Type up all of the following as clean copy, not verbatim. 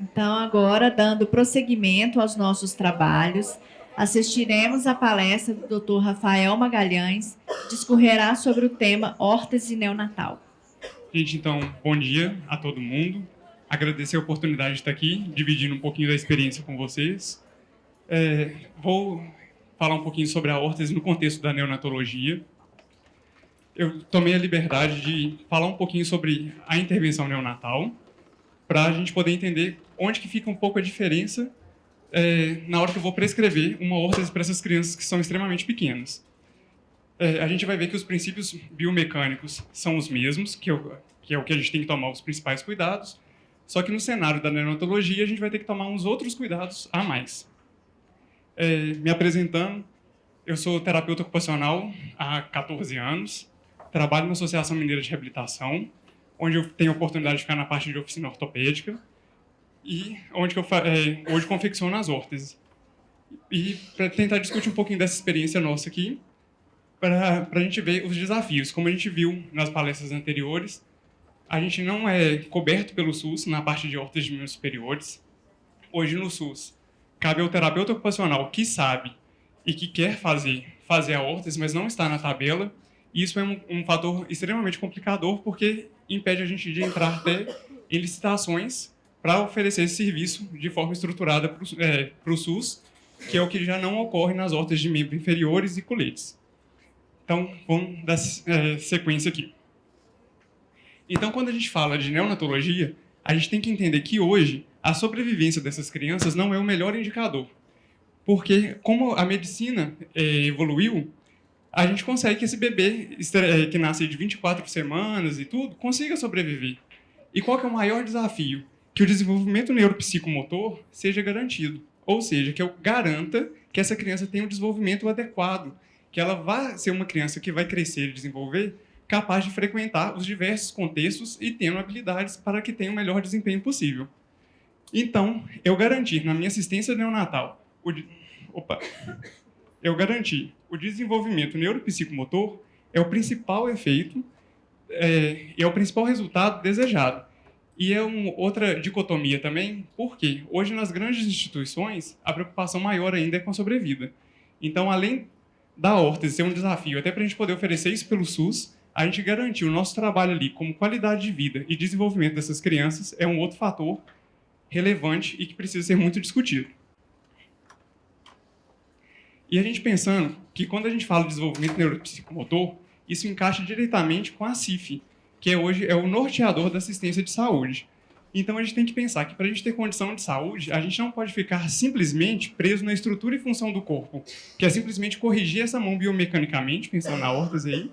Então, agora, dando prosseguimento aos nossos trabalhos, assistiremos à palestra do Dr. Rafael Magalhães, que discorrerá sobre o tema órtese neonatal. Gente, então, bom dia a todo mundo. Agradecer a oportunidade de estar aqui, dividindo um pouquinho da experiência com vocês. Vou falar um pouquinho sobre a órtese no contexto da neonatologia. Eu tomei a liberdade de falar um pouquinho sobre a intervenção neonatal, para a gente poder entender onde que fica um pouco a diferença na hora que eu vou prescrever uma órtese para essas crianças que são extremamente pequenas. A gente vai ver que os princípios biomecânicos são os mesmos, que é o que a gente tem que tomar os principais cuidados, só que no cenário da neonatologia a gente vai ter que tomar uns outros cuidados a mais. Me apresentando, eu sou terapeuta ocupacional há 14 anos, trabalho na Associação Mineira de Reabilitação, onde eu tenho a oportunidade de ficar na parte de oficina ortopédica e onde eu hoje confecciono as órteses. E para tentar discutir um pouquinho dessa experiência nossa aqui, para a gente ver os desafios. Como a gente viu nas palestras anteriores, a gente não é coberto pelo SUS na parte de órteses de membros superiores. Hoje no SUS, cabe ao terapeuta ocupacional que sabe e que quer fazer a órtese, mas não está na tabela. E isso é um fator extremamente complicador, porque impede a gente de entrar até em licitações para oferecer esse serviço de forma estruturada para o SUS, que é o que já não ocorre nas órteses de membros inferiores e coletes. Então, vamos dar sequência aqui. Então, quando a gente fala de neonatologia, a gente tem que entender que hoje a sobrevivência dessas crianças não é o melhor indicador. Porque, como a medicina evoluiu, a gente consegue que esse bebê que nasce de 24 semanas e tudo, consiga sobreviver. E qual que é o maior desafio? Que o desenvolvimento neuropsicomotor seja garantido. Ou seja, que eu garanta que essa criança tenha um desenvolvimento adequado, que ela vai ser uma criança que vai crescer e desenvolver capaz de frequentar os diversos contextos e tendo habilidades para que tenha o melhor desempenho possível. Então, eu garantir na minha assistência neonatal eu garantir o desenvolvimento neuropsicomotor é o principal efeito e é o principal resultado desejado. E é outra dicotomia também, porque hoje nas grandes instituições a preocupação maior ainda é com a sobrevida. Então, além da órtese ser um desafio, até para a gente poder oferecer isso pelo SUS, a gente garantir o nosso trabalho ali como qualidade de vida e desenvolvimento dessas crianças é um outro fator relevante e que precisa ser muito discutido. E a gente pensando que quando a gente fala de desenvolvimento neuropsicomotor, isso encaixa diretamente com a CIF, que hoje é o norteador da assistência de saúde. Então a gente tem que pensar que para a gente ter condição de saúde, a gente não pode ficar simplesmente preso na estrutura e função do corpo, que é simplesmente corrigir essa mão biomecanicamente, pensando na órtese aí,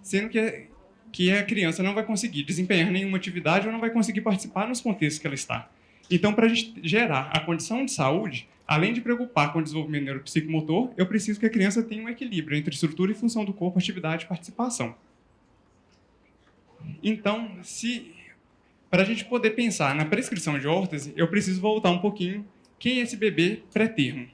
sendo que a criança não vai conseguir desempenhar nenhuma atividade ou não vai conseguir participar nos contextos que ela está. Então, para a gente gerar a condição de saúde, além de preocupar com o desenvolvimento neuropsicomotor, eu preciso que a criança tenha um equilíbrio entre estrutura e função do corpo, atividade e participação. Então, para a gente poder pensar na prescrição de órtese, eu preciso voltar um pouquinho quem é esse bebê pré-termo.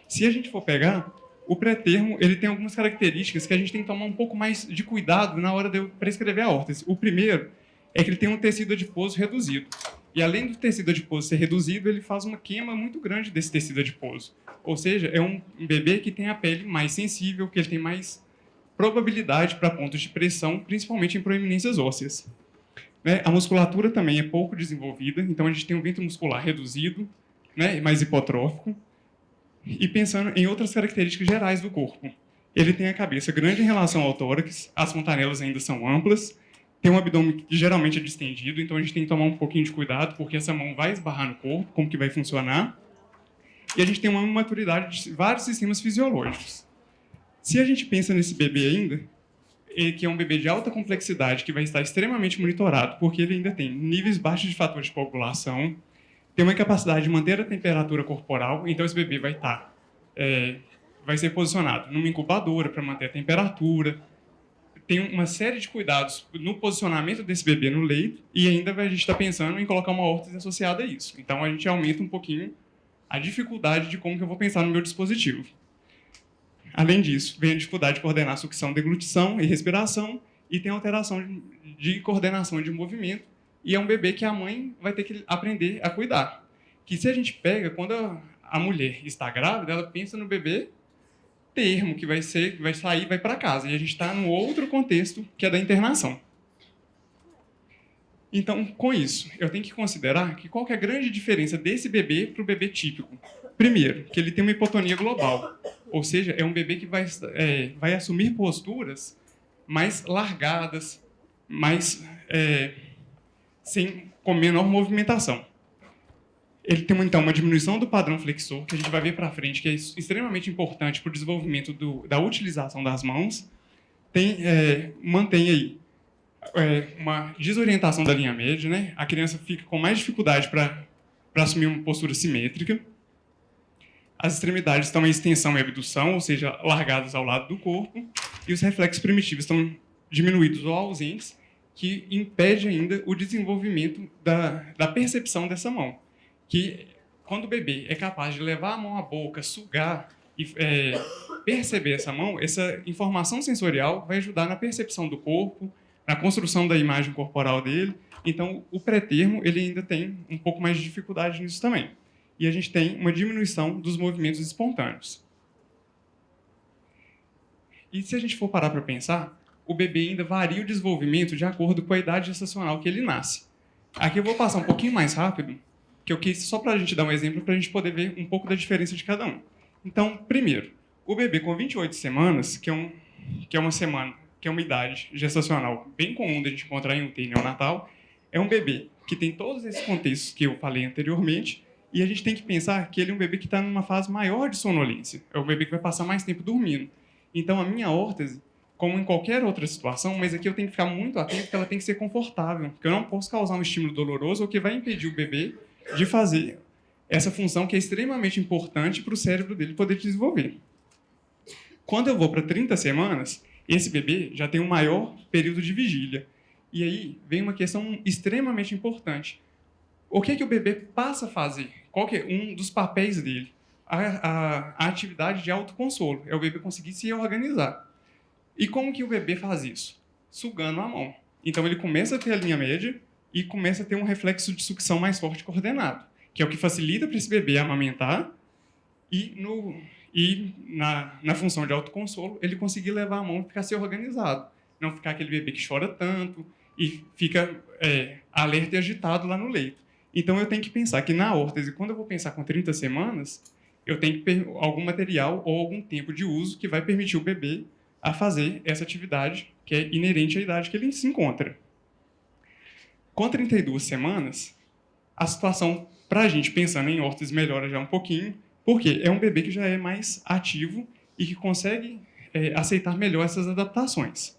Se a gente for pegar, o pré-termo ele tem algumas características que a gente tem que tomar um pouco mais de cuidado na hora de eu prescrever a órtese. O primeiro é que ele tem um tecido adiposo reduzido. E além do tecido adiposo ser reduzido, ele faz uma queima muito grande desse tecido adiposo. Ou seja, é um bebê que tem a pele mais sensível, que ele tem mais probabilidade para pontos de pressão, principalmente em proeminências ósseas. A musculatura também é pouco desenvolvida, então a gente tem um ventre muscular reduzido, mais hipotrófico. E pensando em outras características gerais do corpo. Ele tem a cabeça grande em relação ao tórax, as fontanelas ainda são amplas, tem um abdômen que geralmente é distendido, então a gente tem que tomar um pouquinho de cuidado, porque essa mão vai esbarrar no corpo, como que vai funcionar. E a gente tem uma maturidade de vários sistemas fisiológicos. Se a gente pensa nesse bebê ainda, que é um bebê de alta complexidade, que vai estar extremamente monitorado, porque ele ainda tem níveis baixos de fatores de coagulação, tem uma capacidade de manter a temperatura corporal, então esse bebê vai ser posicionado numa incubadora para manter a temperatura. Tem uma série de cuidados no posicionamento desse bebê no leito e ainda a gente está pensando em colocar uma órtese associada a isso. Então a gente aumenta um pouquinho a dificuldade de como que eu vou pensar no meu dispositivo. Além disso, vem a dificuldade de coordenar sucção, deglutição e respiração e tem alteração de coordenação de movimento e é um bebê que a mãe vai ter que aprender a cuidar. Que se a gente pega, quando a mulher está grávida, ela pensa no bebê termo, que vai sair, vai para casa. E a gente está num outro contexto, que é da internação. Então, com isso, eu tenho que considerar que qual que é a grande diferença desse bebê para o bebê típico. Primeiro, que ele tem uma hipotonia global. Ou seja, é um bebê que vai assumir posturas mais largadas, com menor movimentação. Ele tem, então, uma diminuição do padrão flexor, que a gente vai ver para frente, que é extremamente importante para o desenvolvimento da utilização das mãos. Mantém aí uma desorientação da linha média, né? A criança fica com mais dificuldade para assumir uma postura simétrica. As extremidades estão em extensão e abdução, ou seja, largadas ao lado do corpo, e os reflexos primitivos estão diminuídos ou ausentes, que impede ainda o desenvolvimento da percepção dessa mão. Que quando o bebê é capaz de levar a mão à boca, sugar e perceber essa mão, essa informação sensorial vai ajudar na percepção do corpo, na construção da imagem corporal dele. Então, o pré-termo ele ainda tem um pouco mais de dificuldade nisso também. E a gente tem uma diminuição dos movimentos espontâneos. E se a gente for parar para pensar, o bebê ainda varia o desenvolvimento de acordo com a idade gestacional que ele nasce. Aqui eu vou passar um pouquinho mais rápido, que eu quis só para a gente dar um exemplo, para a gente poder ver um pouco da diferença de cada um. Então, primeiro, o bebê com 28 semanas, que é uma idade gestacional bem comum de a gente encontrar em UTI neonatal, é um bebê que tem todos esses contextos que eu falei anteriormente, e a gente tem que pensar que ele é um bebê que está numa fase maior de sonolência. É um bebê que vai passar mais tempo dormindo. Então, a minha órtese, como em qualquer outra situação, mas aqui eu tenho que ficar muito atento porque ela tem que ser confortável, porque eu não posso causar um estímulo doloroso ou que vai impedir o bebê de fazer essa função que é extremamente importante para o cérebro dele poder desenvolver. Quando eu vou para 30 semanas, esse bebê já tem um maior período de vigília. E aí vem uma questão extremamente importante. O que o bebê passa a fazer? Qual que é um dos papéis dele? A atividade de autoconsolo. É o bebê conseguir se organizar. E como que o bebê faz isso? Sugando a mão. Então ele começa a ter a linha média e começa a ter um reflexo de sucção mais forte coordenado, que é o que facilita para esse bebê amamentar e na função de autoconsolo, ele conseguir levar a mão e ficar se organizado. Não ficar aquele bebê que chora tanto e fica alerta e agitado lá no leito. Então, eu tenho que pensar que na órtese, quando eu vou pensar com 30 semanas, eu tenho que ter algum material ou algum tempo de uso que vai permitir o bebê a fazer essa atividade que é inerente à idade que ele se encontra. Com 32 semanas, a situação, para a gente pensando em órtese, melhora já um pouquinho, porque é um bebê que já é mais ativo e que consegue aceitar melhor essas adaptações.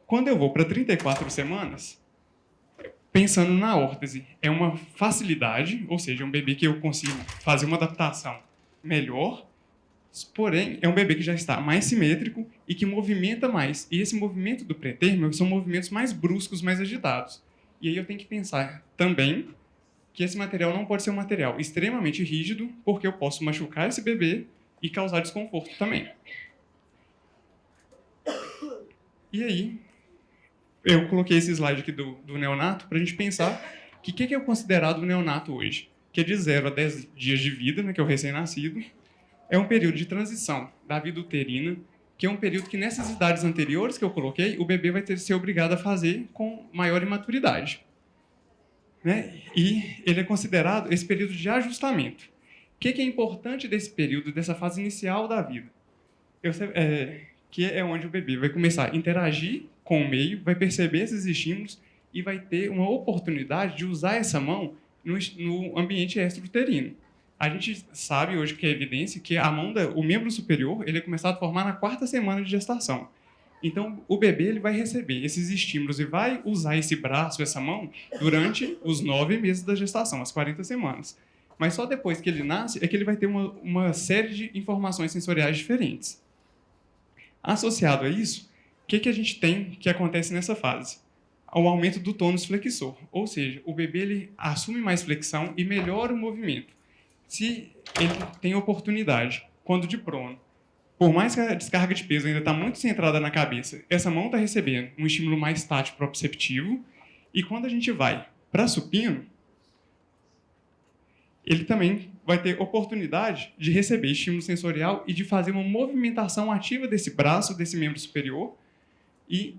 Quando eu vou para 34 semanas, pensando na órtese, é uma facilidade, ou seja, é um bebê que eu consigo fazer uma adaptação melhor, porém, é um bebê que já está mais simétrico e que movimenta mais. E esse movimento do pré-termo são movimentos mais bruscos, mais agitados. E aí eu tenho que pensar também que esse material não pode ser um material extremamente rígido, porque eu posso machucar esse bebê e causar desconforto também. E aí, eu coloquei esse slide aqui do neonato para a gente pensar que o que é considerado o neonato hoje, que é de 0 a 10 dias de vida, né, que é o recém-nascido. É um período de transição da vida uterina, que é um período que nessas idades anteriores que eu coloquei, o bebê vai ter que ser obrigado a fazer com maior imaturidade. Né? E ele é considerado esse período de ajustamento. O que é importante desse período, dessa fase inicial da vida? Que é onde o bebê vai começar a interagir com o meio, vai perceber esses estímulos e vai ter uma oportunidade de usar essa mão no ambiente extrauterino. A gente sabe hoje que é evidência que o membro superior ele é começado a formar na 4ª semana de gestação. Então, o bebê ele vai receber esses estímulos e vai usar esse braço, essa mão, durante os 9 meses da gestação, as 40 semanas. Mas só depois que ele nasce é que ele vai ter uma série de informações sensoriais diferentes. Associado a isso, o que a gente tem que acontece nessa fase? O aumento do tônus flexor, ou seja, o bebê ele assume mais flexão e melhora o movimento. Se ele tem oportunidade, quando de prono, por mais que a descarga de peso ainda está muito centrada na cabeça, essa mão está recebendo um estímulo mais tátil proprioceptivo, e quando a gente vai para supino, ele também vai ter oportunidade de receber estímulo sensorial e de fazer uma movimentação ativa desse braço, desse membro superior, e,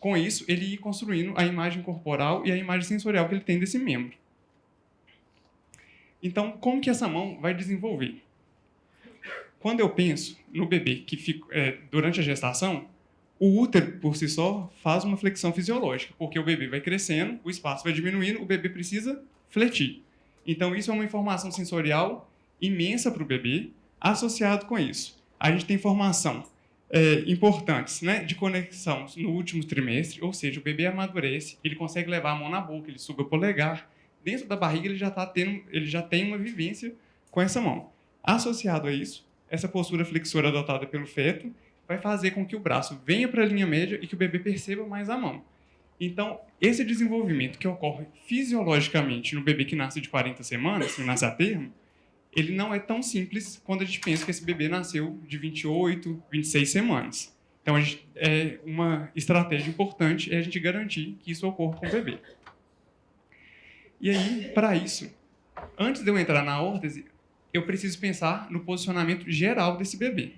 com isso, ele ir construindo a imagem corporal e a imagem sensorial que ele tem desse membro. Então, como que essa mão vai desenvolver? Quando eu penso no bebê que fica, durante a gestação, o útero, por si só, faz uma flexão fisiológica, porque o bebê vai crescendo, o espaço vai diminuindo, o bebê precisa fletir. Então, isso é uma informação sensorial imensa para o bebê. Associado com isso, a gente tem informação importantes, né, de conexão no último trimestre, ou seja, o bebê amadurece, ele consegue levar a mão na boca, ele suga o polegar. Dentro da barriga, ele já tem uma vivência com essa mão. Associado a isso, essa postura flexora adotada pelo feto vai fazer com que o braço venha para a linha média e que o bebê perceba mais a mão. Então, esse desenvolvimento que ocorre fisiologicamente no bebê que nasce de 40 semanas, que nasce a termo, ele não é tão simples quando a gente pensa que esse bebê nasceu de 28, 26 semanas. Então, uma estratégia importante é a gente garantir que isso ocorra com o bebê. E aí, para isso, antes de eu entrar na órtese, eu preciso pensar no posicionamento geral desse bebê.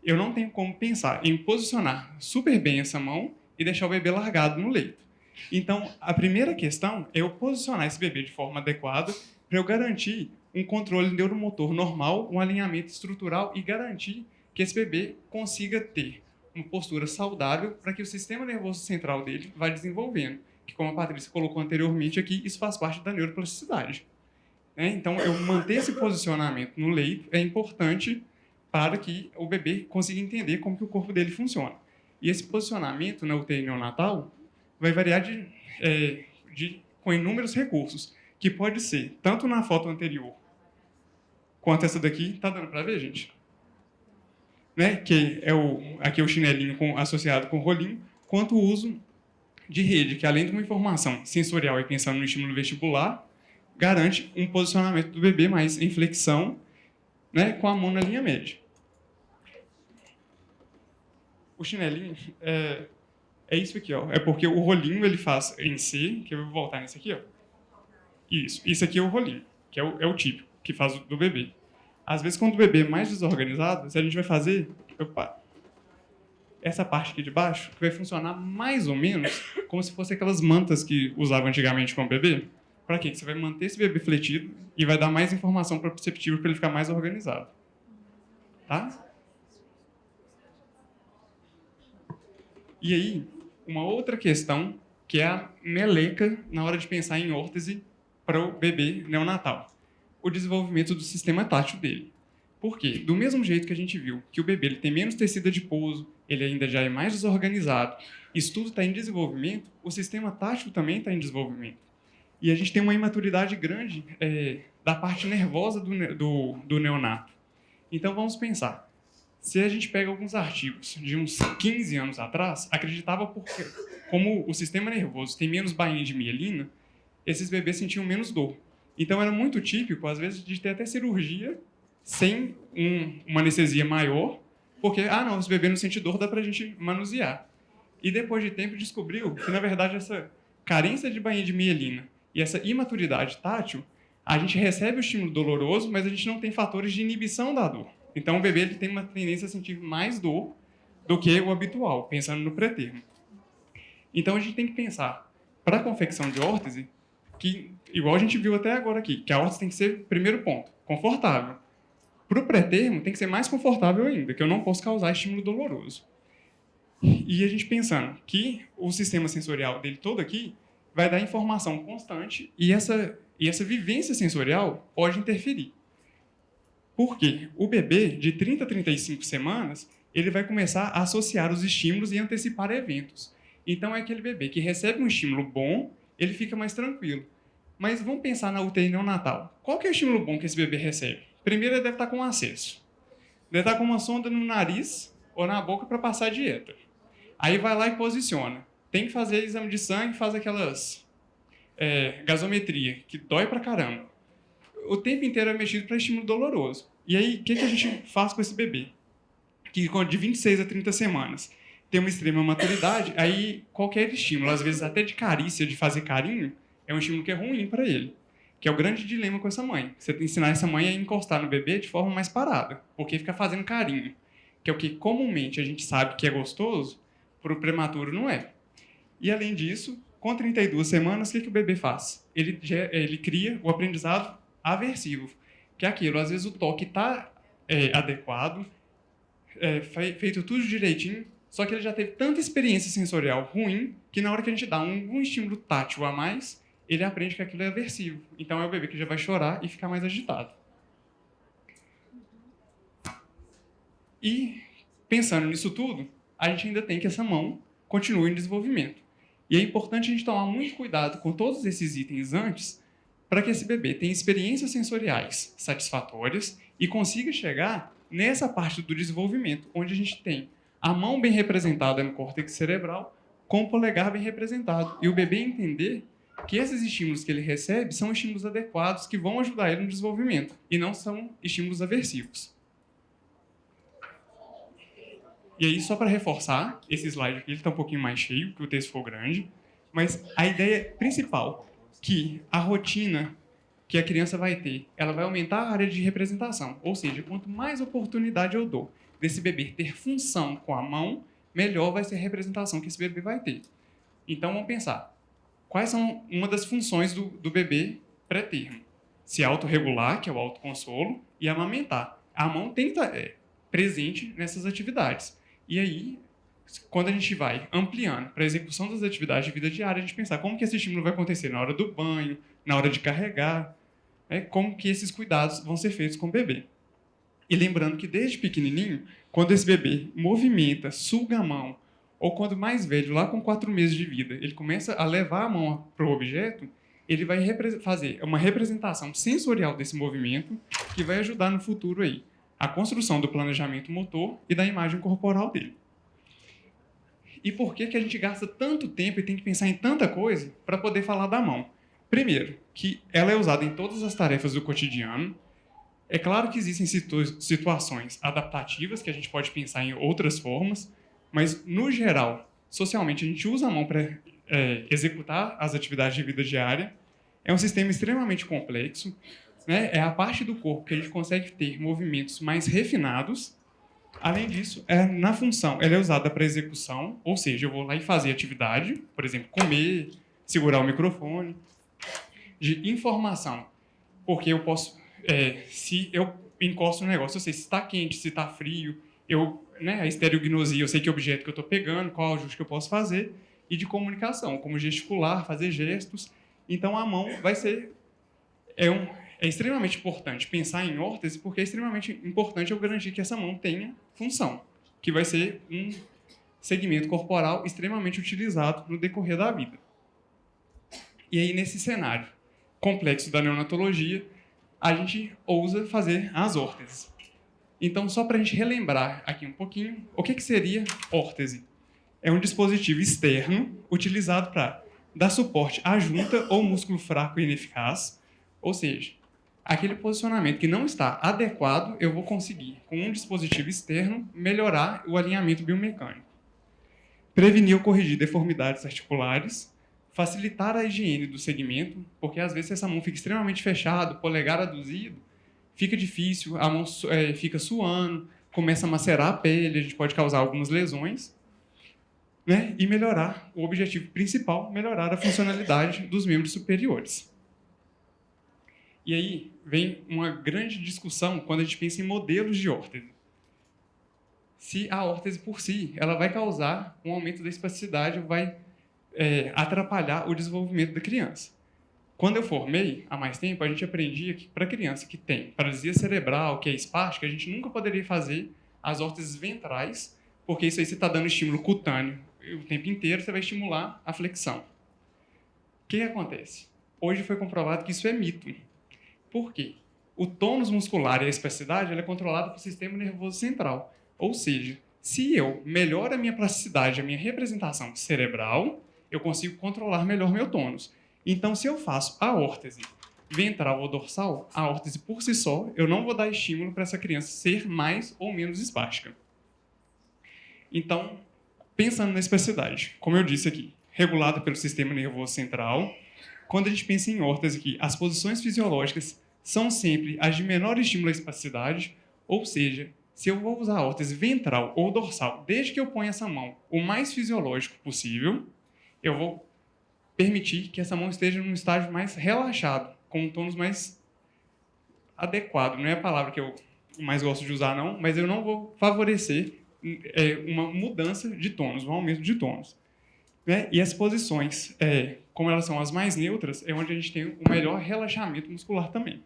Eu não tenho como pensar em posicionar super bem essa mão e deixar o bebê largado no leito. Então, a primeira questão é eu posicionar esse bebê de forma adequada para eu garantir um controle neuromotor normal, um alinhamento estrutural e garantir que esse bebê consiga ter uma postura saudável para que o sistema nervoso central dele vá desenvolvendo. Que, como a Patrícia colocou anteriormente aqui, isso faz parte da neuroplasticidade. Então, eu manter esse posicionamento no leito é importante para que o bebê consiga entender como que o corpo dele funciona. E esse posicionamento na UTI neonatal vai variar com inúmeros recursos, que pode ser tanto na foto anterior quanto essa daqui. Tá dando para ver, gente? Né? Que aqui é o chinelinho associado com o rolinho, quanto o uso de rede, que além de uma informação sensorial e pensando no estímulo vestibular, garante um posicionamento do bebê mais em flexão, né, com a mão na linha média. O chinelinho é isso aqui, ó. É porque o rolinho ele faz em C, que eu vou voltar nesse aqui, ó. Isso aqui é o rolinho, que é o típico, que faz do bebê. Às vezes, quando o bebê é mais desorganizado, a gente vai fazer essa parte aqui de baixo, que vai funcionar mais ou menos como se fosse aquelas mantas que usavam antigamente com o bebê. Para quê? Você vai manter esse bebê fletido e vai dar mais informação para o perceptível para ele ficar mais organizado. Tá? E aí, uma outra questão, que é a meleca na hora de pensar em órtese para o bebê neonatal. O desenvolvimento do sistema tátil dele. Por quê? Do mesmo jeito que a gente viu que o bebê ele tem menos tecido adiposo, ele ainda já é mais desorganizado, isso tudo está em desenvolvimento, o sistema tátil também está em desenvolvimento. E a gente tem uma imaturidade grande da parte nervosa do neonato. Então, vamos pensar. Se a gente pega alguns artigos de uns 15 anos atrás, acreditava porque, como o sistema nervoso tem menos bainha de mielina, esses bebês sentiam menos dor. Então, era muito típico, às vezes, de ter até cirurgia sem uma anestesia maior, porque, não, esse bebê não sente dor, dá pra gente manusear. E depois de tempo descobriu que, na verdade, essa carência de bainha de mielina e essa imaturidade tátil, a gente recebe o estímulo doloroso, mas a gente não tem fatores de inibição da dor. Então, o bebê ele tem uma tendência a sentir mais dor do que o habitual, pensando no pré-termo. Então, a gente tem que pensar, para a confecção de órtese, que, igual a gente viu até agora aqui, que a órtese tem que ser, primeiro ponto, confortável. Para o pré-termo, tem que ser mais confortável ainda, que eu não posso causar estímulo doloroso. E a gente pensando que o sistema sensorial dele todo aqui vai dar informação constante e essa vivência sensorial pode interferir. Por quê? O bebê, de 30 a 35 semanas, ele vai começar a associar os estímulos e antecipar eventos. Então, é aquele bebê que recebe um estímulo bom, ele fica mais tranquilo. Mas vamos pensar na UTI neonatal. Qual que é o estímulo bom que esse bebê recebe? Primeiro, ele deve estar com acesso. Deve estar com uma sonda no nariz ou na boca para passar a dieta. Aí vai lá e posiciona. Tem que fazer exame de sangue, faz aquelas gasometria, que dói pra caramba. O tempo inteiro é mexido para estímulo doloroso. E aí, o que a gente faz com esse bebê? Que de 26 a 30 semanas tem uma extrema maturidade, aí qualquer estímulo, às vezes até de carícia, de fazer carinho, é um estímulo que é ruim para ele, que é o grande dilema com essa mãe. Você tem que ensinar essa mãe a encostar no bebê de forma mais parada, porque fica fazendo carinho, que é o que comumente a gente sabe que é gostoso, para o prematuro não é. E, além disso, com 32 semanas, o que o bebê faz? Ele cria o aprendizado aversivo, que é aquilo, às vezes o toque está adequado, feito tudo direitinho, só que ele já teve tanta experiência sensorial ruim que na hora que a gente dá um estímulo tátil a mais, ele aprende que aquilo é aversivo. Então é o bebê que já vai chorar e ficar mais agitado. E, pensando nisso tudo, a gente ainda tem que essa mão continue em desenvolvimento. E é importante a gente tomar muito cuidado com todos esses itens antes, para que esse bebê tenha experiências sensoriais satisfatórias e consiga chegar nessa parte do desenvolvimento, onde a gente tem a mão bem representada no córtex cerebral, com o polegar bem representado. E o bebê entender que esses estímulos que ele recebe são estímulos adequados que vão ajudar ele no desenvolvimento, e não são estímulos aversivos. E aí, só para reforçar, esse slide aqui está um pouquinho mais cheio, que o texto for grande, mas a ideia principal, que a rotina que a criança vai ter, ela vai aumentar a área de representação. Ou seja, quanto mais oportunidade eu dou desse bebê ter função com a mão, melhor vai ser a representação que esse bebê vai ter. Então, vamos pensar. Quais são uma das funções do bebê pré-termo? Se autorregular, que é o autoconsolo, e amamentar. A mão tem que estar presente nessas atividades. E aí, quando a gente vai ampliando para a execução das atividades de vida diária, a gente pensar como que esse estímulo vai acontecer na hora do banho, na hora de carregar, como que esses cuidados vão ser feitos com o bebê. E lembrando que desde pequenininho, quando esse bebê movimenta, suga a mão, ou quando mais velho, lá com 4 meses de vida, ele começa a levar a mão para o objeto, ele vai fazer uma representação sensorial desse movimento que vai ajudar no futuro aí a construção do planejamento motor e da imagem corporal dele. E por que a gente gasta tanto tempo e tem que pensar em tanta coisa para poder falar da mão? Primeiro, que ela é usada em todas as tarefas do cotidiano. É claro que existem situações adaptativas que a gente pode pensar em outras formas, mas, no geral, socialmente, a gente usa a mão para executar as atividades de vida diária. É um sistema extremamente complexo, né? É a parte do corpo que a gente consegue ter movimentos mais refinados. Além disso, na função, ela é usada para execução, ou seja, eu vou lá e fazer atividade, por exemplo, comer, segurar o microfone, de informação, porque eu posso, se eu encosto no negócio, eu sei se está quente, se está frio, a estereognosia, eu sei que objeto que eu estou pegando, qual ajuste que eu posso fazer, e de comunicação, como gesticular, fazer gestos. Então, a mão vai ser... É extremamente importante pensar em órtese, porque é extremamente importante eu garantir que essa mão tenha função, que vai ser um segmento corporal extremamente utilizado no decorrer da vida. E aí, nesse cenário complexo da neonatologia, a gente ousa fazer as órteses. Então, só para a gente relembrar aqui um pouquinho, o que seria órtese? É um dispositivo externo utilizado para dar suporte à junta ou músculo fraco e ineficaz, ou seja, aquele posicionamento que não está adequado, eu vou conseguir, com um dispositivo externo, melhorar o alinhamento biomecânico. Prevenir ou corrigir deformidades articulares, facilitar a higiene do segmento, porque às vezes essa mão fica extremamente fechada, polegar aduzido, fica difícil, a mão fica suando, começa a macerar a pele, a gente pode causar algumas lesões, né? E melhorar, o objetivo principal, melhorar a funcionalidade dos membros superiores. E aí vem uma grande discussão quando a gente pensa em modelos de órtese. Se a órtese por si, ela vai causar um aumento da espasticidade, vai atrapalhar o desenvolvimento da criança. Quando eu formei, há mais tempo, a gente aprendia que para criança que tem paralisia cerebral, que é espástica, a gente nunca poderia fazer as órteses ventrais, porque isso aí você está dando estímulo cutâneo o tempo inteiro, você vai estimular a flexão. O que acontece? Hoje foi comprovado que isso é mito. Por quê? O tônus muscular e a espasticidade ela é controlada pelo sistema nervoso central. Ou seja, se eu melhoro a minha plasticidade, a minha representação cerebral, eu consigo controlar melhor meu tônus. Então, se eu faço a órtese ventral ou dorsal, a órtese por si só, eu não vou dar estímulo para essa criança ser mais ou menos espástica. Então, pensando na espasticidade, como eu disse aqui, regulada pelo sistema nervoso central, quando a gente pensa em órtese aqui, as posições fisiológicas são sempre as de menor estímulo à espasticidade, ou seja, se eu vou usar a órtese ventral ou dorsal, desde que eu ponha essa mão o mais fisiológico possível, eu vou permitir que essa mão esteja num estágio mais relaxado, com um tônus mais adequado. Não é a palavra que eu mais gosto de usar, não, mas eu não vou favorecer uma mudança de tônus, um aumento de tônus. Né? E as posições, como elas são as mais neutras, é onde a gente tem o melhor relaxamento muscular também.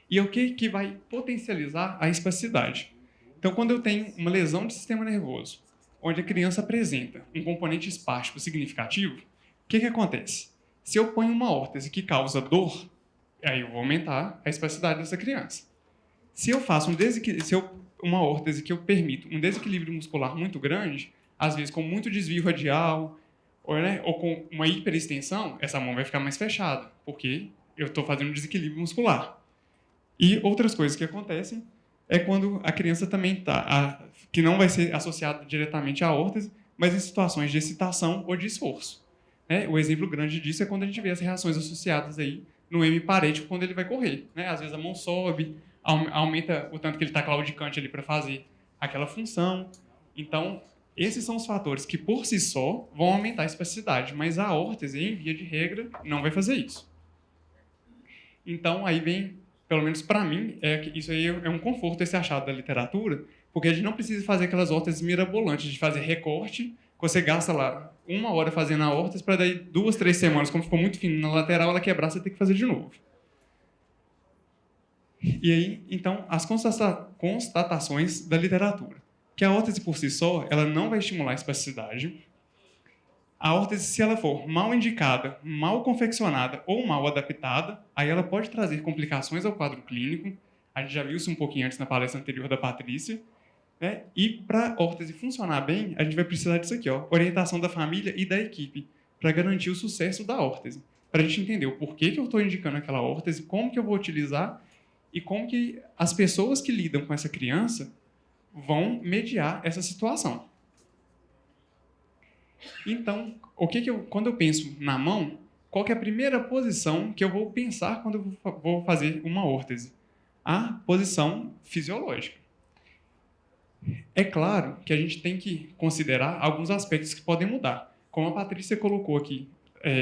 E o que vai potencializar a espasticidade? Então, quando eu tenho uma lesão de sistema nervoso, onde a criança apresenta um componente espástico significativo, o que acontece? Se eu ponho uma órtese que causa dor, aí eu vou aumentar a espasticidade dessa criança. Se eu faço uma órtese que eu permito um desequilíbrio muscular muito grande, às vezes com muito desvio radial, ou com uma hiperextensão, essa mão vai ficar mais fechada, porque eu estou fazendo um desequilíbrio muscular. E outras coisas que acontecem é quando a criança também está, que não vai ser associada diretamente à órtese, mas em situações de excitação ou de esforço. Né? O exemplo grande disso é quando a gente vê as reações associadas aí no hemiparético quando ele vai correr. Né? Às vezes a mão sobe, aumenta o tanto que ele está claudicante ali para fazer aquela função. Então, esses são os fatores que, por si só, vão aumentar a espasticidade, mas a órtese, em via de regra, não vai fazer isso. Então, aí vem, pelo menos para mim, isso aí é um conforto esse achado da literatura, porque a gente não precisa fazer aquelas órteses mirabolantes de fazer recorte, que você gasta lá 1 hora fazendo a órtese, para daí 2, 3 semanas, como ficou muito fino na lateral, ela quebrar, você tem que fazer de novo. E aí, então, as constatações da literatura. Que a órtese por si só, ela não vai estimular a espasticidade. A órtese, se ela for mal indicada, mal confeccionada ou mal adaptada, aí ela pode trazer complicações ao quadro clínico. A gente já viu isso um pouquinho antes na palestra anterior da Patrícia. Né? E para a órtese funcionar bem, a gente vai precisar disso aqui, ó, orientação da família e da equipe, para garantir o sucesso da órtese. Para a gente entender o porquê que eu estou indicando aquela órtese, como que eu vou utilizar e como que as pessoas que lidam com essa criança vão mediar essa situação. Então, quando eu penso na mão, qual que é a primeira posição que eu vou pensar quando eu vou fazer uma órtese? A posição fisiológica. É claro que a gente tem que considerar alguns aspectos que podem mudar. Como a Patrícia colocou aqui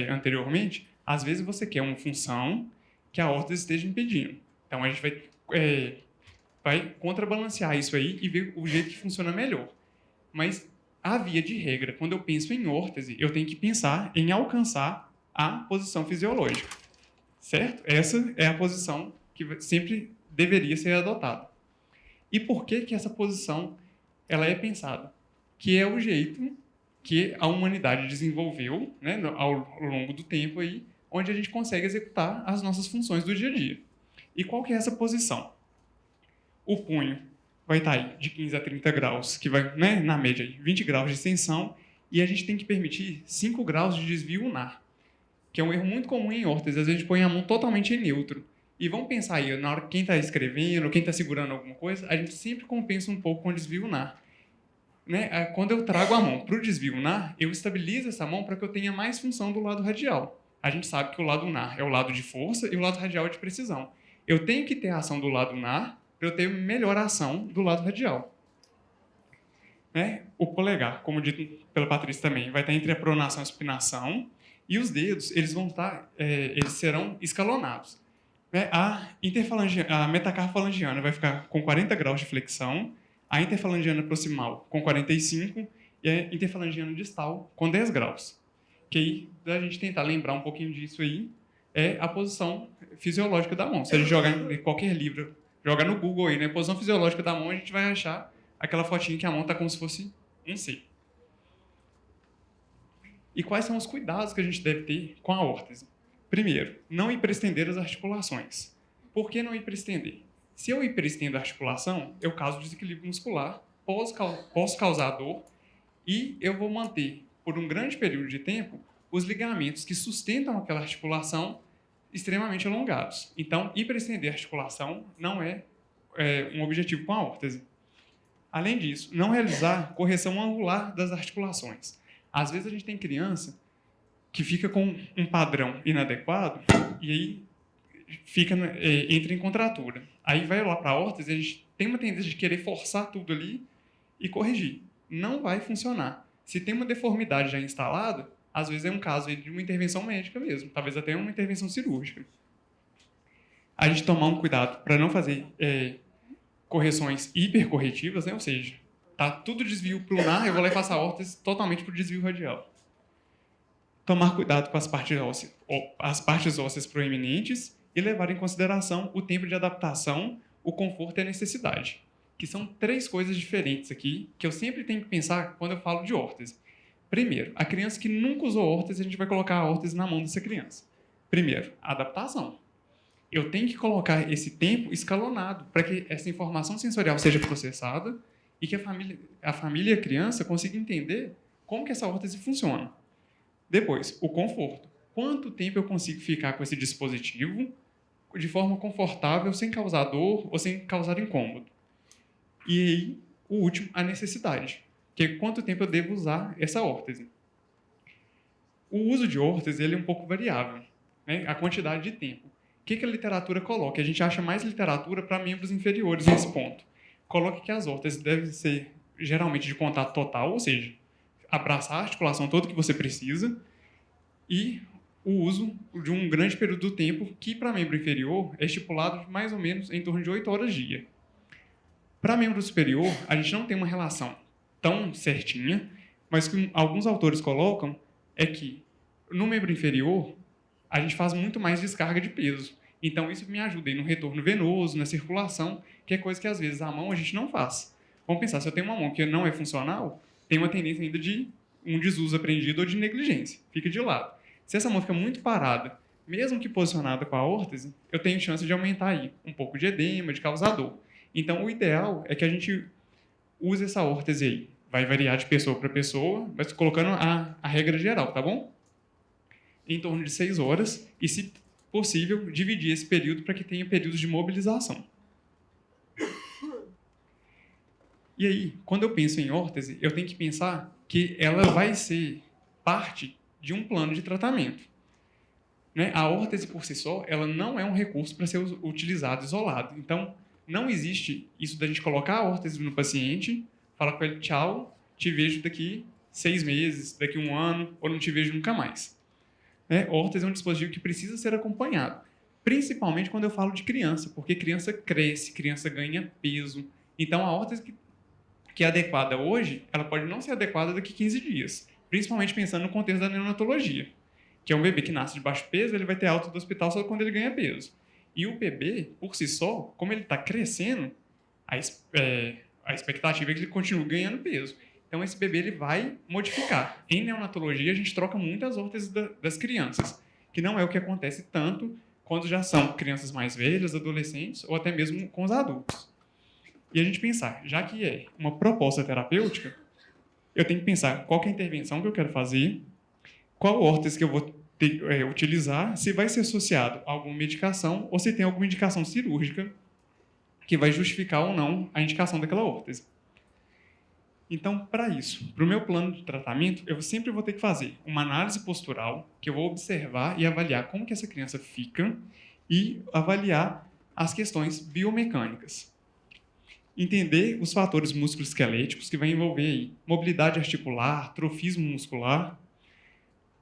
anteriormente, às vezes você quer uma função que a órtese esteja impedindo. Então, a gente vai contrabalancear isso aí e ver o jeito que funciona melhor. Mas, a via de regra, quando eu penso em órtese, eu tenho que pensar em alcançar a posição fisiológica. Certo? Essa é a posição que sempre deveria ser adotada. E por que essa posição ela é pensada? Que é o jeito que a humanidade desenvolveu, né, ao longo do tempo, aí, onde a gente consegue executar as nossas funções do dia a dia. E qual que é essa posição? O punho vai estar aí de 15 a 30 graus, que vai, né, na média, 20 graus de extensão, e a gente tem que permitir 5 graus de desvio unar, que é um erro muito comum em órtese. Às vezes a gente põe a mão totalmente em neutro. E vamos pensar aí, na hora que quem está escrevendo, quem está segurando alguma coisa, a gente sempre compensa um pouco com o desvio unar. Né? Quando eu trago a mão para o desvio unar, eu estabilizo essa mão para que eu tenha mais função do lado radial. A gente sabe que o lado unar é o lado de força e o lado radial é de precisão. Eu tenho que ter a ação do lado unar para eu ter melhor ação do lado radial. Né? O polegar, como dito pela Patrícia também, vai estar entre a pronação e a supinação, e os dedos eles serão escalonados. Né? A metacarfalangiana vai ficar com 40 graus de flexão, a interfalangiana proximal com 45 e a interfalangiana distal com 10 graus. Que aí, da gente tentar lembrar um pouquinho disso aí, é a posição fisiológica da mão. Se a gente jogar em qualquer livro, jogar no Google aí, né, posição fisiológica da mão, a gente vai achar aquela fotinha que a mão está como se fosse um C. E quais são os cuidados que a gente deve ter com a órtese? Primeiro, não hiperestender as articulações. Por que não hiperestender? Se eu hiperestendo a articulação, eu causo desequilíbrio muscular, posso causar dor e eu vou manter, por um grande período de tempo, os ligamentos que sustentam aquela articulação extremamente alongados. Então, hiperestender a articulação não é um objetivo com a órtese. Além disso, não realizar correção angular das articulações. Às vezes a gente tem criança que fica com um padrão inadequado e aí entra em contratura. Aí vai lá para a órtese e a gente tem uma tendência de querer forçar tudo ali e corrigir. Não vai funcionar. Se tem uma deformidade já instalada, às vezes é um caso de uma intervenção médica mesmo, talvez até uma intervenção cirúrgica. A gente tomar um cuidado para não fazer correções hipercorretivas, né? Ou seja, tá tudo desvio pulmonar, eu vou lá e faço a órtese totalmente para o desvio radial. Tomar cuidado com as partes ósseas proeminentes e levar em consideração o tempo de adaptação, o conforto e a necessidade, que são 3 coisas diferentes aqui que eu sempre tenho que pensar quando eu falo de órtese. Primeiro, a criança que nunca usou órtese, a gente vai colocar a órtese na mão dessa criança. Primeiro, a adaptação. Eu tenho que colocar esse tempo escalonado para que essa informação sensorial seja processada e que a família e a criança consigam entender como que essa órtese funciona. Depois, o conforto. Quanto tempo eu consigo ficar com esse dispositivo de forma confortável, sem causar dor ou sem causar incômodo? E aí, o último, a necessidade, que é quanto tempo eu devo usar essa órtese. O uso de órtese ele é um pouco variável, né? A quantidade de tempo. O que a literatura coloca? A gente acha mais literatura para membros inferiores nesse ponto. Coloca que as órteses devem ser geralmente de contato total, ou seja, abraçar a articulação toda que você precisa, e o uso de um grande período do tempo, que para membro inferior é estipulado mais ou menos em torno de 8 horas dia. Para membro superior, a gente não tem uma relação tão certinha, mas o que alguns autores colocam é que no membro inferior a gente faz muito mais descarga de peso. Então isso me ajuda aí no retorno venoso, na circulação, que é coisa que às vezes a mão a gente não faz. Vamos pensar, se eu tenho uma mão que não é funcional, tem uma tendência ainda de um desuso aprendido ou de negligência. Fica de lado. Se essa mão fica muito parada, mesmo que posicionada com a órtese, eu tenho chance de aumentar aí um pouco de edema, de causar dor. Então, o ideal é que a gente use essa órtese aí. Vai variar de pessoa para pessoa, mas colocando a regra geral, tá bom? Em torno de 6 horas e, se possível, dividir esse período para que tenha períodos de mobilização. E aí, quando eu penso em órtese, eu tenho que pensar que ela vai ser parte de um plano de tratamento. Né? A órtese, por si só, ela não é um recurso para ser utilizado isolado. Então, não existe isso da gente colocar a órtese no paciente, falar com ele, tchau, te vejo daqui 6 meses, daqui 1 ano, ou não te vejo nunca mais. Né? Órtese é um dispositivo que precisa ser acompanhado, principalmente quando eu falo de criança, porque criança cresce, criança ganha peso. Então, a órtese que é adequada hoje, ela pode não ser adequada daqui 15 dias, principalmente pensando no contexto da neonatologia, que é um bebê que nasce de baixo peso, ele vai ter alta do hospital só quando ele ganha peso. E o bebê, por si só, como ele está crescendo, a expectativa é que ele continue ganhando peso. Então, esse bebê ele vai modificar. Em neonatologia, a gente troca muito as órteses das crianças, que não é o que acontece tanto quando já são crianças mais velhas, adolescentes, ou até mesmo com os adultos. E a gente pensar, já que é uma proposta terapêutica, eu tenho que pensar qual que é a intervenção que eu quero fazer, qual órtese que eu vou utilizar, se vai ser associado a alguma medicação ou se tem alguma indicação cirúrgica que vai justificar ou não a indicação daquela órtese. Então, para isso, para o meu plano de tratamento, eu sempre vou ter que fazer uma análise postural, que eu vou observar e avaliar como que essa criança fica e avaliar as questões biomecânicas. Entender os fatores musculoesqueléticos que vai envolver aí mobilidade articular, trofismo muscular.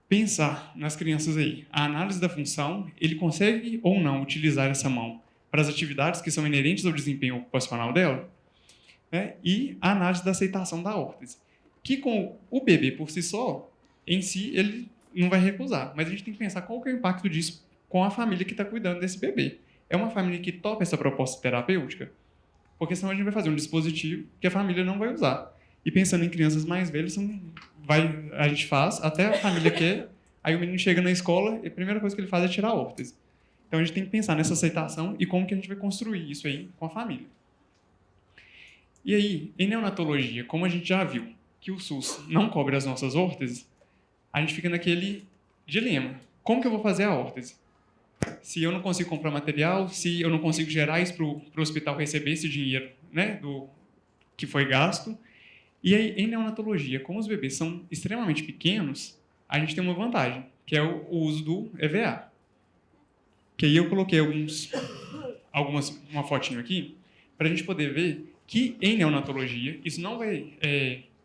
Pensar nas crianças aí, a análise da função, ele consegue ou não utilizar essa mão para as atividades que são inerentes ao desempenho ocupacional dela, né? E a análise da aceitação da órtese, que com o bebê por si só, em si, ele não vai recusar, mas a gente tem que pensar qual que é o impacto disso com a família que está cuidando desse bebê. É uma família que topa essa proposta terapêutica? Porque senão a gente vai fazer um dispositivo que a família não vai usar. E pensando em crianças mais velhas, a gente faz, até a família quer, aí o menino chega na escola e a primeira coisa que ele faz é tirar a órtese. Então a gente tem que pensar nessa aceitação e como que a gente vai construir isso aí com a família. E aí, em neonatologia, como a gente já viu que o SUS não cobre as nossas órteses, a gente fica naquele dilema. Como que eu vou fazer a órtese? Se eu não consigo comprar material, se eu não consigo gerar isso para o hospital receber esse dinheiro, né, que foi gasto. E aí, em neonatologia, como os bebês são extremamente pequenos, a gente tem uma vantagem, que é o uso do EVA. Que aí eu coloquei uma fotinho aqui, para a gente poder ver que em neonatologia isso não vai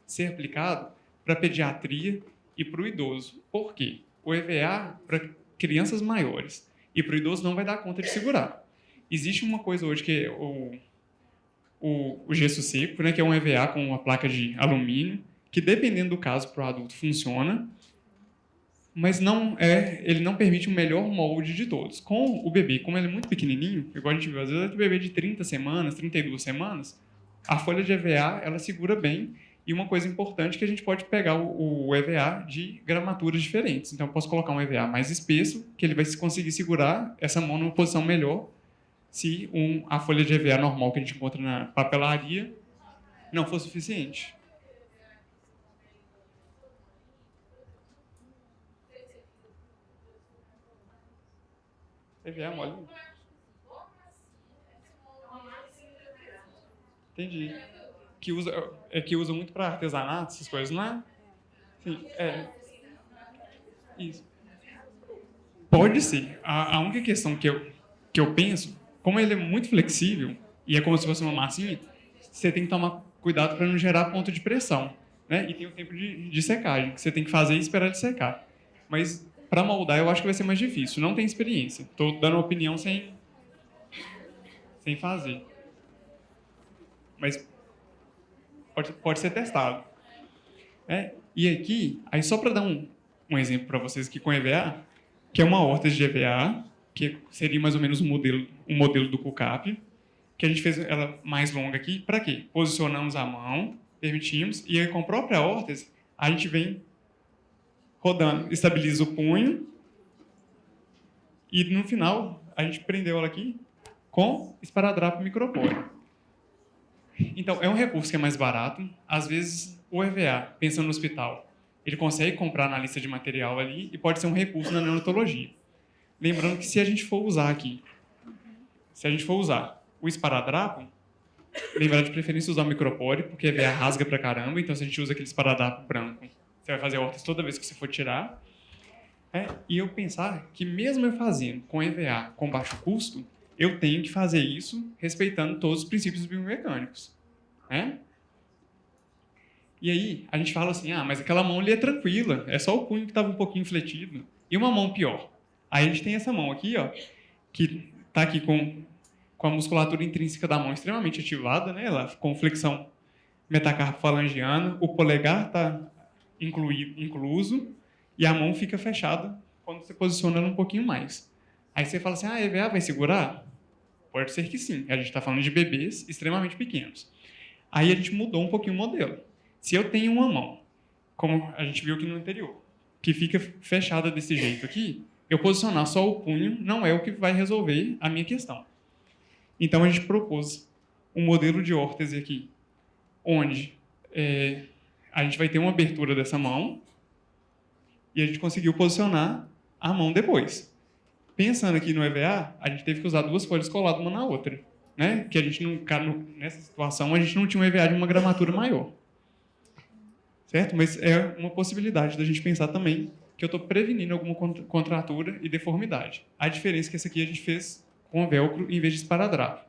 ser aplicado para pediatria e para o idoso. Por quê? O EVA para crianças maiores e para o idoso não vai dar conta de segurar. Existe uma coisa hoje que é o gesso seco, né, que é um EVA com uma placa de alumínio, que dependendo do caso para o adulto funciona, mas ele não permite o melhor molde de todos. Com o bebê, como ele é muito pequenininho, igual a gente viu, às vezes o bebê de 30 semanas, 32 semanas, a folha de EVA ela segura bem. E uma coisa importante é que a gente pode pegar o EVA de gramaturas diferentes. Então, eu posso colocar um EVA mais espesso, que ele vai conseguir segurar essa mão numa posição melhor se a folha de EVA normal que a gente encontra na papelaria não for suficiente. EVA mole. Entendi. Que usa muito para artesanato, essas coisas, não é? Sim, isso. Pode ser. A única questão que eu penso, como ele é muito flexível e é como se fosse uma massinha, você tem que tomar cuidado para não gerar ponto de pressão, né? E tem o tempo de secagem, que você tem que fazer e esperar ele secar. Mas para moldar eu acho que vai ser mais difícil. Não tenho experiência. Estou dando opinião sem fazer. Mas pode ser testado. E aqui, aí só para dar um exemplo para vocês aqui com EVA, que é uma órtese de EVA, que seria mais ou menos um modelo do CUCAP, que a gente fez ela mais longa aqui. Para quê? Posicionamos a mão, permitimos, e aí com a própria órtese, a gente vem rodando, estabiliza o punho, e no final, a gente prendeu ela aqui com esparadrapo micropore. Então, é um recurso que é mais barato. Às vezes, o EVA, pensando no hospital, ele consegue comprar na lista de material ali e pode ser um recurso na neonatologia. Lembrando que se a gente for usar o esparadrapo, lembrar de preferência usar o micropore, porque EVA rasga pra caramba, então se a gente usa aquele esparadrapo branco, você vai fazer órtese toda vez que você for tirar. E eu pensar que mesmo eu fazendo com EVA com baixo custo, eu tenho que fazer isso respeitando todos os princípios biomecânicos. E aí, a gente fala assim, mas aquela mão ali é tranquila, é só o punho que estava um pouquinho fletido. E uma mão pior? Aí a gente tem essa mão aqui, ó, que está aqui com a musculatura intrínseca da mão extremamente ativada, né? Ela com flexão metacarpo-falangiana, o polegar está incluso e a mão fica fechada quando você posiciona ela um pouquinho mais. Aí você fala assim, a EVA vai segurar? Pode ser que sim. A gente está falando de bebês extremamente pequenos. Aí a gente mudou um pouquinho o modelo. Se eu tenho uma mão, como a gente viu aqui no anterior, que fica fechada desse jeito aqui, eu posicionar só o punho não é o que vai resolver a minha questão. Então a gente propôs um modelo de órtese aqui, onde a gente vai ter uma abertura dessa mão e a gente conseguiu posicionar a mão depois. Pensando aqui no EVA, a gente teve que usar duas folhas coladas uma na outra, né? Que a gente nessa situação a gente não tinha um EVA de uma gramatura maior, certo? Mas é uma possibilidade da gente pensar também que eu estou prevenindo alguma contratura e deformidade. A diferença é que essa aqui a gente fez com velcro em vez de esparadrapo,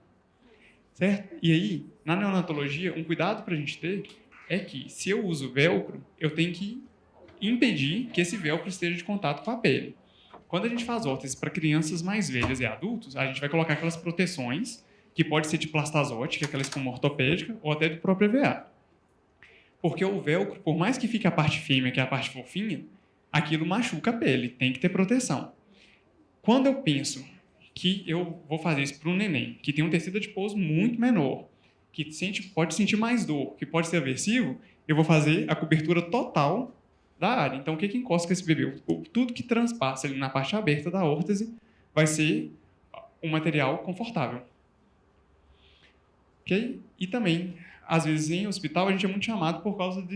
certo? E aí, na neonatologia, um cuidado para a gente ter é que se eu uso velcro, eu tenho que impedir que esse velcro esteja de contato com a pele. Quando a gente faz órtese para crianças mais velhas e adultos, a gente vai colocar aquelas proteções, que pode ser de plastazote, que é aquela espuma ortopédica, ou até do próprio EVA. Porque o velcro, por mais que fique a parte fêmea, que é a parte fofinha, aquilo machuca a pele, tem que ter proteção. Quando eu penso que eu vou fazer isso para um neném, que tem um tecido adiposo muito menor, que pode sentir mais dor, que pode ser aversivo, eu vou fazer a cobertura total da área. Então, o que encosta com esse bebê? Tudo que transpassa ali na parte aberta da órtese vai ser um material confortável. Okay? E também, às vezes, em hospital, a gente é muito chamado por causa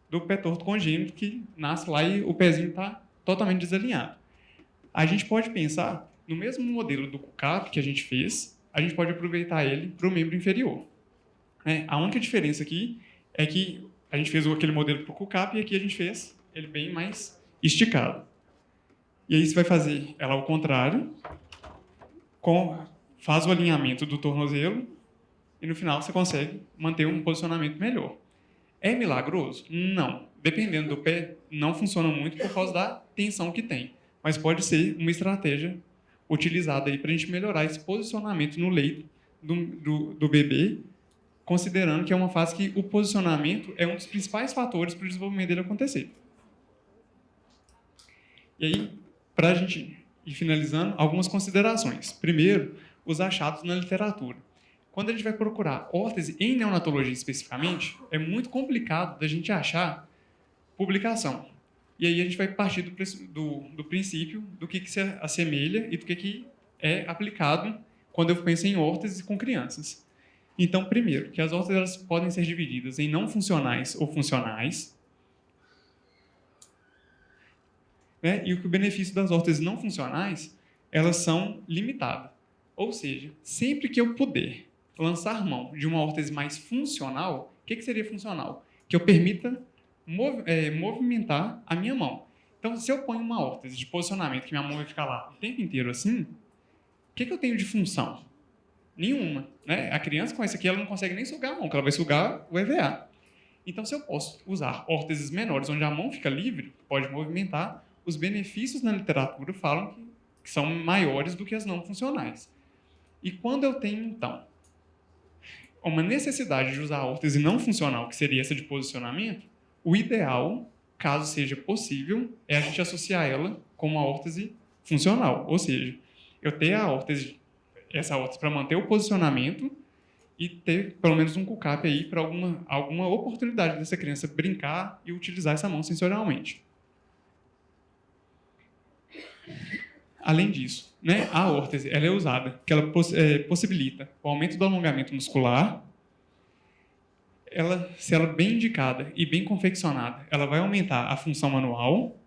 do pé torto congênito, que nasce lá e o pezinho está totalmente desalinhado. A gente pode pensar, no mesmo modelo do CUCAP que a gente fez, a gente pode aproveitar ele para o membro inferior. A única diferença aqui é que a gente fez aquele modelo para o CUCAP e aqui a gente fez ele bem mais esticado. E aí você vai fazer ela ao contrário, faz o alinhamento do tornozelo e no final você consegue manter um posicionamento melhor. É milagroso? Não. Dependendo do pé, não funciona muito por causa da tensão que tem. Mas pode ser uma estratégia utilizada aí para a gente melhorar esse posicionamento no leito do bebê, considerando que é uma fase que o posicionamento é um dos principais fatores para o desenvolvimento dele acontecer. E aí, para a gente ir finalizando, algumas considerações. Primeiro, os achados na literatura. Quando a gente vai procurar órtese em neonatologia especificamente, é muito complicado da gente achar publicação. E aí a gente vai partir do princípio do que se assemelha e do que é aplicado quando eu penso em órtese com crianças. Então, primeiro, que as órteses elas podem ser divididas em não funcionais ou funcionais. Né? E o benefício das órteses não funcionais, elas são limitadas. Ou seja, sempre que eu puder lançar mão de uma órtese mais funcional, o que seria funcional? Que eu permita movimentar a minha mão. Então, se eu ponho uma órtese de posicionamento, que minha mão vai ficar lá o tempo inteiro assim, o que eu tenho de função? Nenhuma. Né? A criança com isso aqui ela não consegue nem sugar a mão, porque ela vai sugar o EVA. Então, se eu posso usar órteses menores, onde a mão fica livre, pode movimentar, os benefícios na literatura falam que são maiores do que as não funcionais. E quando eu tenho, então, uma necessidade de usar a órtese não funcional, que seria essa de posicionamento, o ideal, caso seja possível, é a gente associar ela com uma órtese funcional. Ou seja, eu ter essa órtese para manter o posicionamento e ter pelo menos um cucap aí para alguma oportunidade dessa criança brincar e utilizar essa mão sensorialmente. Além disso, né, a órtese ela é usada porque ela possibilita o aumento do alongamento muscular. Se ela bem indicada e bem confeccionada, ela vai aumentar a função manual.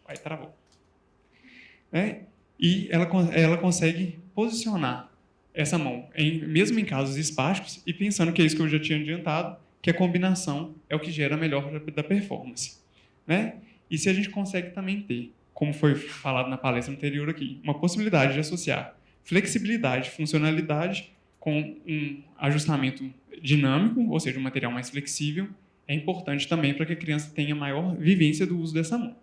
Vai, travou. E ela consegue posicionar essa mão, mesmo em casos espásticos, e pensando que é isso que eu já tinha adiantado, que a combinação é o que gera a melhor da performance. Né? E se a gente consegue também ter, como foi falado na palestra anterior aqui, uma possibilidade de associar flexibilidade, funcionalidade com um ajustamento dinâmico, ou seja, um material mais flexível, é importante também para que a criança tenha maior vivência do uso dessa mão.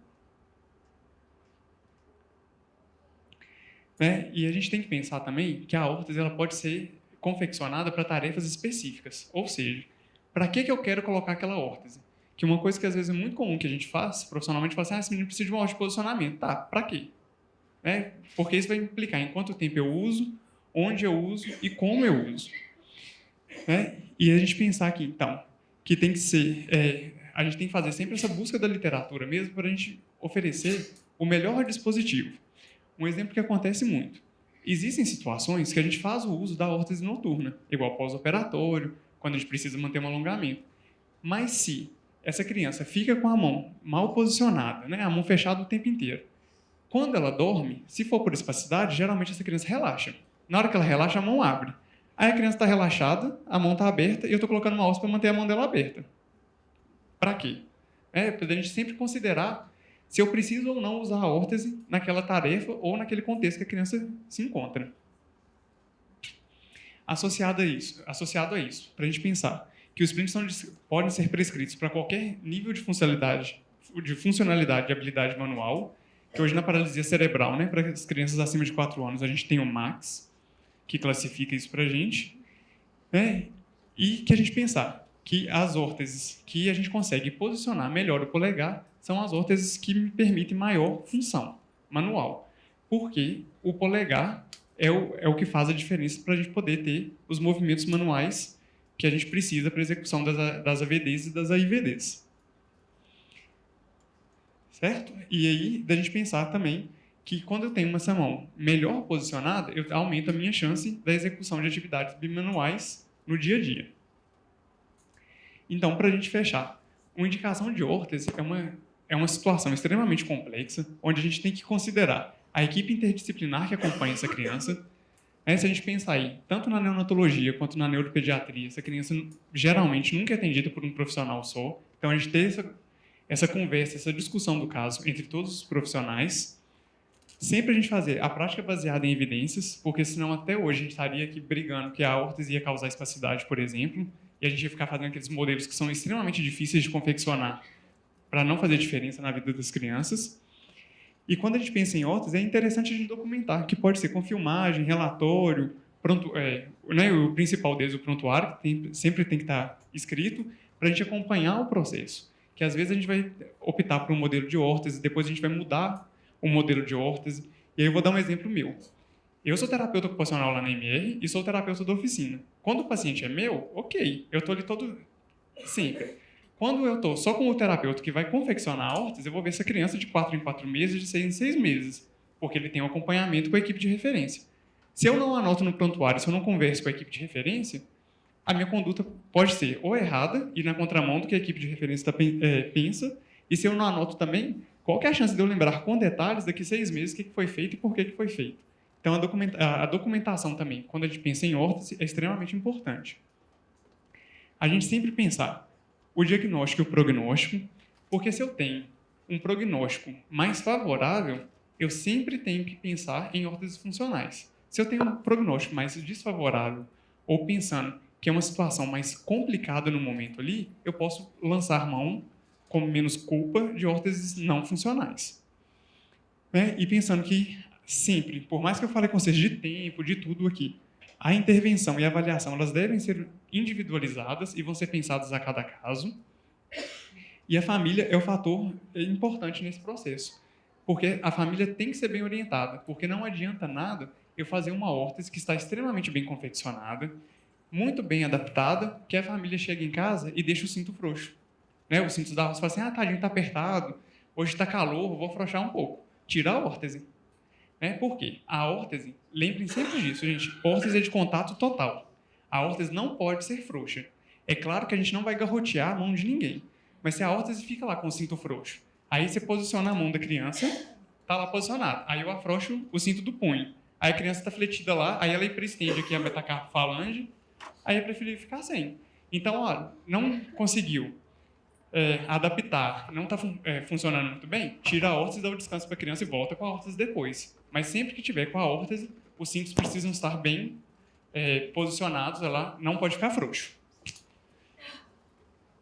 Né? E a gente tem que pensar também que a órtese ela pode ser confeccionada para tarefas específicas, ou seja, para que eu quero colocar aquela órtese? Que uma coisa que às vezes é muito comum que a gente faz, profissionalmente, fala assim, esse menino precisa de uma órtese de posicionamento. Tá, para quê? Né? Porque isso vai implicar em quanto tempo eu uso, onde eu uso e como eu uso. Né? E a gente pensar aqui, então, que tem que ser... a gente tem que fazer sempre essa busca da literatura mesmo para a gente oferecer o melhor dispositivo. Um exemplo que acontece muito. Existem situações que a gente faz o uso da órtese noturna, igual pós-operatório, quando a gente precisa manter um alongamento. Mas se essa criança fica com a mão mal posicionada, né, a mão fechada o tempo inteiro, quando ela dorme, se for por espacidade, geralmente essa criança relaxa. Na hora que ela relaxa, a mão abre. Aí a criança está relaxada, a mão está aberta e eu estou colocando uma órtese para manter a mão dela aberta. Para quê? Para a gente sempre considerar se eu preciso ou não usar a órtese naquela tarefa ou naquele contexto que a criança se encontra. Associado a isso, para a gente pensar que os sprints podem ser prescritos para qualquer nível de funcionalidade e habilidade manual, que hoje na paralisia cerebral, né, para as crianças acima de 4 anos, a gente tem o MAX, que classifica isso para a gente, né, e que a gente pensar que as órteses que a gente consegue posicionar melhor o polegar são as órteses que me permitem maior função manual, porque o polegar é o que faz a diferença para a gente poder ter os movimentos manuais que a gente precisa para a execução das AVDs e das AIVDs. Certo? E aí, da gente pensar também que quando eu tenho essa mão melhor posicionada, eu aumento a minha chance da execução de atividades bimanuais no dia a dia. Então, para a gente fechar, uma indicação de órtese é uma situação extremamente complexa, onde a gente tem que considerar a equipe interdisciplinar que acompanha essa criança. Se a gente pensar aí, tanto na neonatologia quanto na neuropediatria, essa criança geralmente nunca é atendida por um profissional só. Então, a gente ter essa conversa, essa discussão do caso entre todos os profissionais. Sempre a gente fazer a prática baseada em evidências, porque senão até hoje a gente estaria aqui brigando que a órtese ia causar espasticidade, por exemplo, e a gente ia ficar fazendo aqueles modelos que são extremamente difíceis de confeccionar para não fazer diferença na vida das crianças. E quando a gente pensa em órtese, é interessante a gente documentar, que pode ser com filmagem, relatório, o principal deles, o prontuário, que sempre tem que estar escrito, para a gente acompanhar o processo. Que às vezes a gente vai optar por um modelo de órtese, depois a gente vai mudar o modelo de órtese. E aí eu vou dar um exemplo meu. Eu sou terapeuta ocupacional lá na MR e sou terapeuta da oficina. Quando o paciente é meu, ok, eu estou ali todo sempre. Quando eu estou só com o terapeuta que vai confeccionar a órtese, eu vou ver essa criança de 4 em 4 meses, de 6 em 6 meses, porque ele tem um acompanhamento com a equipe de referência. Se eu não anoto no prontuário, se eu não converso com a equipe de referência, a minha conduta pode ser ou errada, ir na contramão do que a equipe de referência pensa, e se eu não anoto também, qual que é a chance de eu lembrar com detalhes daqui 6 meses o que foi feito e por que foi feito? Então, a documentação também, quando a gente pensa em órtese, é extremamente importante. A gente sempre pensar o diagnóstico e o prognóstico, porque se eu tenho um prognóstico mais favorável, eu sempre tenho que pensar em órteses funcionais. Se eu tenho um prognóstico mais desfavorável, ou pensando que é uma situação mais complicada no momento ali, eu posso lançar mão com menos culpa de órteses não funcionais. E pensando que sempre, por mais que eu fale com vocês de tempo, de tudo aqui, a intervenção e a avaliação elas devem ser individualizadas e vão ser pensadas a cada caso. E a família é o fator importante nesse processo, porque a família tem que ser bem orientada, porque não adianta nada eu fazer uma órtese que está extremamente bem confeccionada, muito bem adaptada, que a família chega em casa e deixa o cinto frouxo. O cinto da órtese fala assim, tadinho, está apertado, hoje está calor, vou afrouxar um pouco. Tira a órtese. Por quê? A órtese, lembrem sempre disso, gente, órtese é de contato total. A órtese não pode ser frouxa. É claro que a gente não vai garrotear a mão de ninguém, mas se a órtese fica lá com o cinto frouxo, aí você posiciona a mão da criança, está lá posicionado, aí eu afrouxo o cinto do punho, aí a criança está fletida lá, aí ela hiperestende aqui a metacarpofalange, aí é preferível ficar sem. Então, olha, não conseguiu adaptar, não está funcionando muito bem, tira a órtese, dá o descanso para a criança e volta com a órtese depois. Mas sempre que tiver com a órtese, os cintos precisam estar bem posicionados, ela não pode ficar frouxo.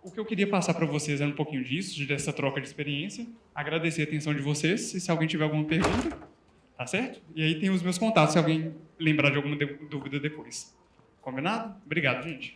O que eu queria passar para vocês era um pouquinho disso, dessa troca de experiência, agradecer a atenção de vocês, e se alguém tiver alguma pergunta, tá certo? E aí tem os meus contatos, se alguém lembrar de alguma dúvida depois. Combinado? Obrigado, gente.